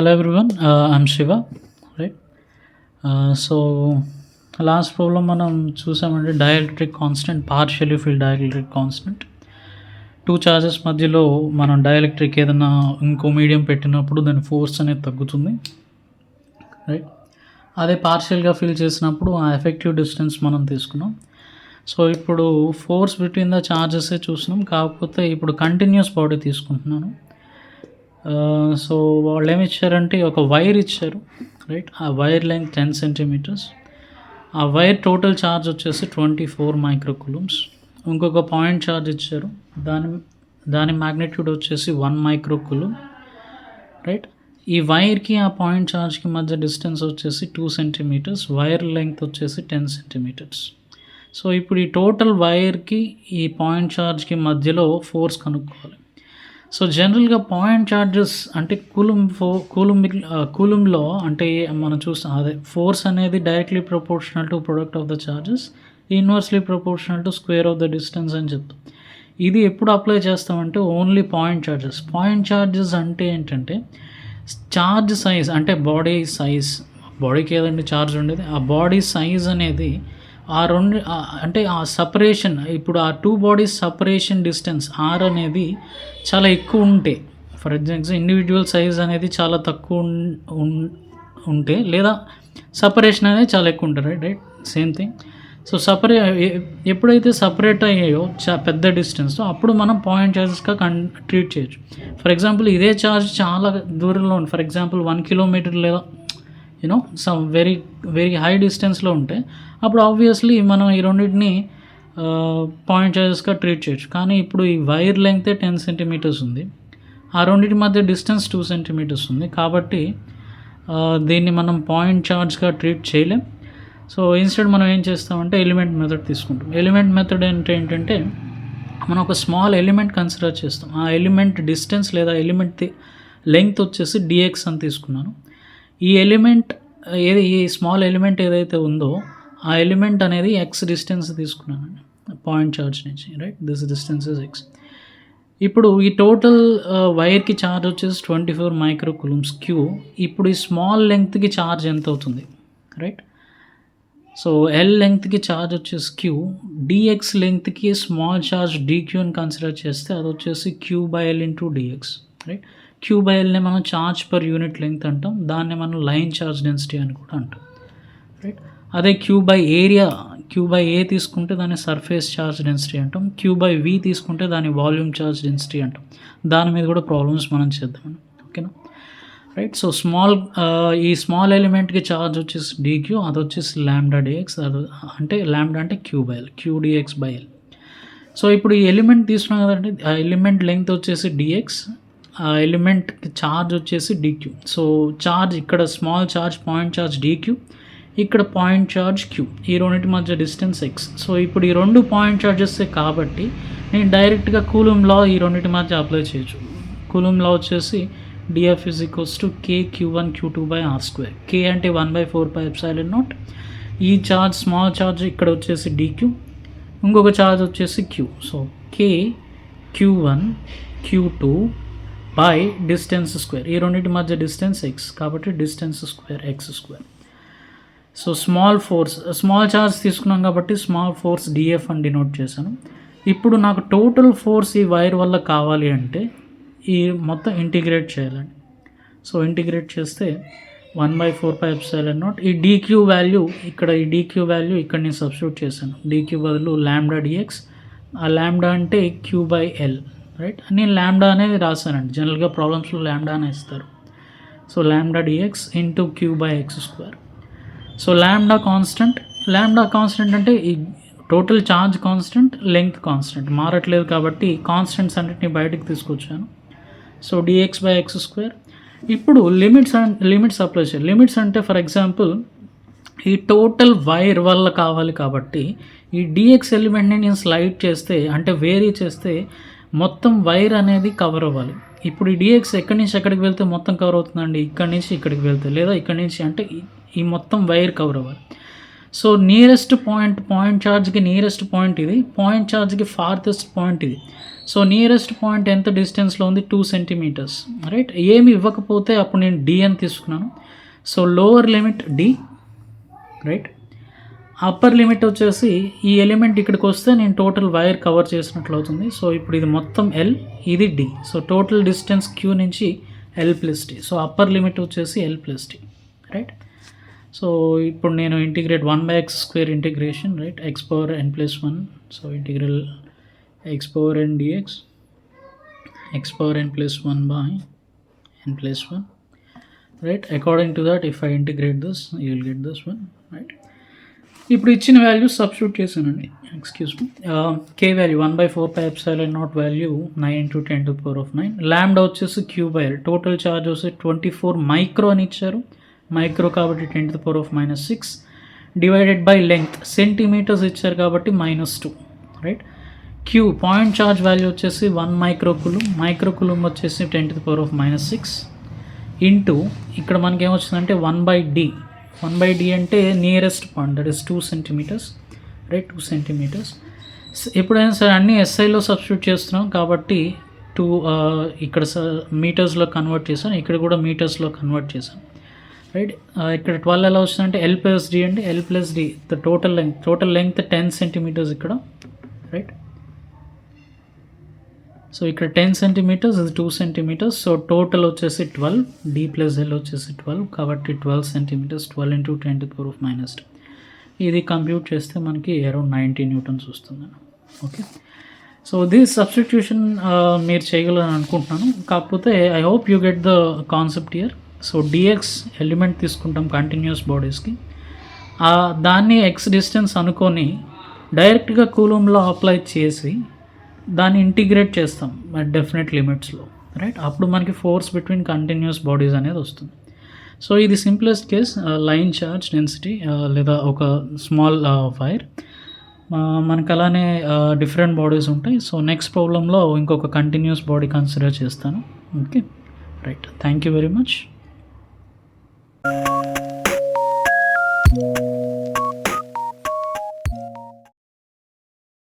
Hello everyone, I'm Shiva, right? So last problem మనం చూసామంటే dielectric constant partially filled dielectric constant two charges మధ్యలో మనం dielectric ఏదైనా ఇంకో మీడియం పెట్టినప్పుడు దాని ఫోర్స్ అనేది తగ్గుతుంది, రైట్? అదే పార్షియల్గా ఫిల్ చేసినప్పుడు ఆ ఎఫెక్టివ్ డిస్టెన్స్ మనం తీసుకున్నాం. సో ఇప్పుడు ఫోర్స్ బిట్వీన్ ద చార్జెసే చూసినాం, కాకపోతే ఇప్పుడు కంటిన్యూస్ బాడీ తీసుకుంటున్నాను. సో వాళ్ళు ఏమి ఇచ్చారంటే ఒక వైర్ ఇచ్చారు, రైట్? ఆ వైర్ లెంగ్త్ 10 సెంటీమీటర్స్. ఆ వైర్ టోటల్ ఛార్జ్ వచ్చేసి 24 మైక్రోకూలమ్స్. ఇంకొక పాయింట్ ఛార్జ్ ఇచ్చారు, దాని మ్యాగ్నిట్యూడ్ వచ్చేసి 1 మైక్రోకూలమ్, రైట్? ఈ వైర్కి ఆ పాయింట్ ఛార్జ్కి మధ్య డిస్టెన్స్ వచ్చేసి 2 సెంటీమీటర్స్, వైర్ లెంగ్త్ వచ్చేసి 10 సెంటీమీటర్స్. సో ఇప్పుడు ఈ టోటల్ వైర్కి ఈ పాయింట్ ఛార్జ్కి మధ్యలో ఫోర్స్ కనుక్కోవాలి. సో జనరల్గా పాయింట్ ఛార్జెస్ అంటే కూలుంలో అంటే మనం చూస్తాం, అదే ఫోర్స్ అనేది directly proportional to product of the charges, inversely proportional to square of the distance అని చెప్తాం. ఇది ఎప్పుడు అప్లై చేస్తామంటే only point charges. Point charges అంటే ఏంటంటే ఛార్జ్ సైజ్ అంటే బాడీ సైజ్, బాడీకి ఏదంటే ఛార్జ్ ఉండేది, ఆ బాడీ సైజ్ అనేది ఆ రెండు అంటే ఆ సపరేషన్, ఇప్పుడు ఆ two bodies separation distance R అనేది చాలా ఎక్కువ ఉంటే, ఫర్ ఎగ్జాంపుల్ ఇండివిజువల్ సైజ్ అనేది చాలా తక్కువ ఉంటే, లేదా సపరేషన్ అనేది చాలా ఎక్కువ ఉంటుంది, రైట్? Same thing. సో ఎప్పుడైతే సపరేట్ అయ్యాయో పెద్ద డిస్టెన్స్తో అప్పుడు మనం పాయింట్ ఛార్జెస్గా ట్రీట్ చేయొచ్చు. ఫర్ ఎగ్జాంపుల్ ఇదే ఛార్జ్ చాలా దూరంలో ఉంది, ఫర్ ఎగ్జాంపుల్ 1 కిలోమీటర్ లేదా సమ్ వెరీ వెరీ హై డిస్టెన్స్లో ఉంటే అప్పుడు ఆబ్వియస్లీ మనం ఈ రెండింటిని పాయింట్ ఛార్జెస్గా ట్రీట్ చేయొచ్చు. కానీ ఇప్పుడు ఈ వైర్ లెంగ్త్ 10 సెంటీమీటర్స్ ఉంది, ఆ రెండింటి మధ్య డిస్టెన్స్ 2 సెంటీమీటర్స్ ఉంది, కాబట్టి దీన్ని మనం పాయింట్ ఛార్జ్గా ట్రీట్ చేయలేం. సో ఇన్స్టెడ్ మనం ఏం చేస్తామంటే ఎలిమెంట్ మెథడ్ తీసుకుంటాం. ఎలిమెంట్ మెథడ్ అంటే ఏంటంటే మనం ఒక స్మాల్ ఎలిమెంట్ కన్సిడర్ చేస్తాం, ఆ ఎలిమెంట్ డిస్టెన్స్ లేదా ఎలిమెంట్ లెంగ్త్ వచ్చేసి dx అని తీసుకున్నాను. ఈ స్మాల్ ఎలిమెంట్ ఏదైతే ఉందో ఆ ఎలిమెంట్ అనేది x డిస్టెన్స్ తీసుకున్నానండి పాయింట్ ఛార్జ్ నుంచి, right? This distance is x. ఇప్పుడు ఈ టోటల్ వైర్కి ఛార్జ్ వచ్చేసి 24 మైక్రోకూలమ్స్ క్యూ. ఇప్పుడు ఈ స్మాల్ లెంగ్త్కి ఛార్జ్ ఎంత అవుతుంది, రైట్? సో ఎల్ లెంగ్త్కి ఛార్జ్ వచ్చేసి క్యూ, dx లెంగ్త్కి స్మాల్ ఛార్జ్ dq అని కన్సిడర్ చేస్తే అది వచ్చేసి q/l ఇంటూ dx, రైట్? q/lని మనం ఛార్జ్ పర్ యూనిట్ లెంగ్త్ అంటాం, దాన్ని మనం లైన్ ఛార్జ్ డెన్సిటీ అని కూడా అంటాం, రైట్? అదే q/a తీసుకుంటే దాన్ని సర్ఫేస్ ఛార్జ్ డెన్సిటీ అంటాం, q/v తీసుకుంటే దాని వాల్యూమ్ ఛార్జ్ డెన్సిటీ అంటాం. దాని మీద కూడా ప్రాబ్లమ్స్ మనం చేద్దామండి, ఓకేనా? రైట్. సో ఈ స్మాల్ ఎలిమెంట్కి ఛార్జ్ వచ్చేసి dq, అది వచ్చేసి లాంబ్డా dx, అది అంటే లాంబ్డా అంటే q/l, qdx/l. సో ఇప్పుడు ఈ ఎలిమెంట్ తీసుకున్నాం కదండి, ఆ ఎలిమెంట్ లెంగ్త్ వచ్చేసి dx, ఆ ఎలిమెంట్ ఛార్జ్ వచ్చేసి dq. సో ఛార్జ్ ఇక్కడ small charge point charge dq, ఇక్కడ పాయింట్ ఛార్జ్ q, ఈ రెండింటి మధ్య డిస్టెన్స్ x. సో ఇప్పుడు ఈ రెండు పాయింట్ ఛార్జెసే కాబట్టి నేను డైరెక్ట్గా కూలుమ్ లా ఈ రెండింటి మధ్య అప్లై చేయొచ్చు. కూలుమ్ లా వచ్చేసి dF = k q1 q2/r². k అంటే 1/4πε0. ఈ ఛార్జ్ స్మాల్ ఛార్జ్ ఇక్కడ వచ్చేసి dq, ఇంకొక ఛార్జ్ వచ్చేసి q. So k q1 q2 by distance square, ఈ రెండింటి మధ్య డిస్టెన్స్ x, కాబట్టి distance square x². So small charge తీసుకున్నాం కాబట్టి స్మాల్ ఫోర్స్ dF అని డినోట్ చేశాను. ఇప్పుడు నాకు టోటల్ ఫోర్స్ ఈ వైర్ వల్ల కావాలి అంటే ఈ మొత్తం ఇంటిగ్రేట్ చేయాలండి. సో ఇంటిగ్రేట్ చేస్తే 1/4πε0, ఈ dq వాల్యూ ఇక్కడ నేను సబ్స్టిట్యూట్ చేశాను, dq బదులు లాంబ్డా dx, ఆ లాంబ్డా అంటే q/l, రైట్? నేను లాంబ్డా అనేది రాశానండి, జనరల్గా ప్రాబ్లమ్స్లో లాంబ్డా అని ఇస్తారు. So lambda dx into q/x². So lambda constant అంటే ఈ total charge constant, length constant మారట్లేదు, కాబట్టి కాన్స్టెంట్స్ అన్నిటిని బయటకు తీసుకొచ్చాను. So dx/x². ఇప్పుడు లిమిట్స్ అప్లై చేయాలి. లిమిట్స్ అంటే ఫర్ ఎగ్జాంపుల్ ఈ టోటల్ వైర్ వల్ల కావాలి కాబట్టి ఈ dx ఎలిమెంట్ని నేను స్లైడ్ చేస్తే అంటే వేరీ చేస్తే మొత్తం వైర్ అనేది కవర్ అవ్వాలి. ఇప్పుడు ఈ dx ఎక్కడి నుంచి ఎక్కడికి వెళ్తే మొత్తం కవర్ అవుతుందండి, ఇక్కడి నుంచి ఇక్కడికి వెళ్తే, లేదా ఇక్కడి నుంచి అంటే ఈ మొత్తం వైర్ కవర్ అవ్వాలి. సో పాయింట్ ఛార్జ్కి నియరెస్ట్ పాయింట్ ఇది, పాయింట్ ఛార్జ్కి ఫార్దెస్ట్ పాయింట్ ఇది. సో నియరెస్ట్ పాయింట్ ఎంత డిస్టెన్స్లో ఉంది 2 సెంటీమీటర్స్, రైట్. ఏమి ఇవ్వకపోతే అప్పుడు నేను డి అని తీసుకున్నాను. So lower limit D, right. Upper limit వచ్చేసి ఈ ఎలిమెంట్ ఇక్కడికి వస్తే నేను టోటల్ వైర్ కవర్ చేసినట్లు అవుతుంది. సో ఇప్పుడు ఇది మొత్తం ఎల్, ఇది D. So total distance Q నుంచి L plus T. So upper limit వచ్చేసి L plus T, right. So ఇప్పుడు నేను integrate 1/x² integration, right, x power n plus 1. So integral x power n dx, x power n plus 1 by n plus 1, right. According to that if I integrate this you will get this one, right. ఇప్పుడు ఇచ్చిన values substitute చేశానండి. Excuse me. కే value 1/4πε0 value 9 × 10⁹. ల్యాండా వచ్చేసి Q/L. Total charge వచ్చి 24 micro అని ఇచ్చారు. Micro కాబట్టి 10⁻⁻6 divided by length centimetres ఇచ్చారు కాబట్టి -2, right. Q point charge value వచ్చేసి 1 మైక్రోకులుమ్. మైక్రోకులుమ్ వచ్చేసి 10⁻⁻6 ఇంటూ ఇక్కడ మనకి ఏమొచ్చిందంటే 1/d. 1/d అంటే nearest point, that is 2 centimetres, right. 2 centimetres. ఎప్పుడైనా సరే అన్ని ఎస్ఐలో సబ్స్టిట్యూట్ చేస్తున్నాం కాబట్టి 2 ఇక్కడ మీటర్స్లో కన్వర్ట్ చేశాను, ఇక్కడ కూడా మీటర్స్లో కన్వర్ట్ చేశాను, రైట్. ఇక్కడ 12 ఎలా వచ్చిందంటే ఎల్ ప్లస్ డి అంటే L plus D the total length 10 centimetres ఇక్కడ, రైట్. సో ఇక్కడ 10 సెంటీమీటర్స్, ఇది 2 సెంటీమీటర్స్. సో టోటల్ వచ్చేసి 12, డి ప్లస్ ఎల్ వచ్చేసి 12 కాబట్టి 12 సెంటీమీటర్స్, 12 × 10⁻². ఇది కంప్యూట్ చేస్తే మనకి అరౌండ్ 90 న్యూటన్స్ వస్తుంది. ఓకే. సో దిస్ సబ్స్టిట్యూషన్ మీరు చేయగలని అనుకుంటున్నాను. కాకపోతే I hope you get the concept here. So DX element తీసుకుంటాం కంటిన్యూస్ బాడీస్కి, దాన్ని ఎక్స్ డిస్టెన్స్ అనుకొని డైరెక్ట్గా కూలంలో అప్లై చేసి దాన్ని ఇంటిగ్రేట్ చేస్తాం డెఫినెట్ లిమిట్స్లో, రైట్. అప్పుడు మనకి ఫోర్స్ బిట్వీన్ కంటిన్యూస్ బాడీస్ అనేది వస్తుంది. సో ఇది simplest case, line charge density లేదా ఒక స్మాల్ వైర్. మనకు అలానే డిఫరెంట్ బాడీస్ ఉంటాయి. సో నెక్స్ట్ ప్రాబ్లంలో ఇంకొక కంటిన్యూస్ బాడీ కన్సిడర్ చేస్తాను. Okay, right. Thank you very much.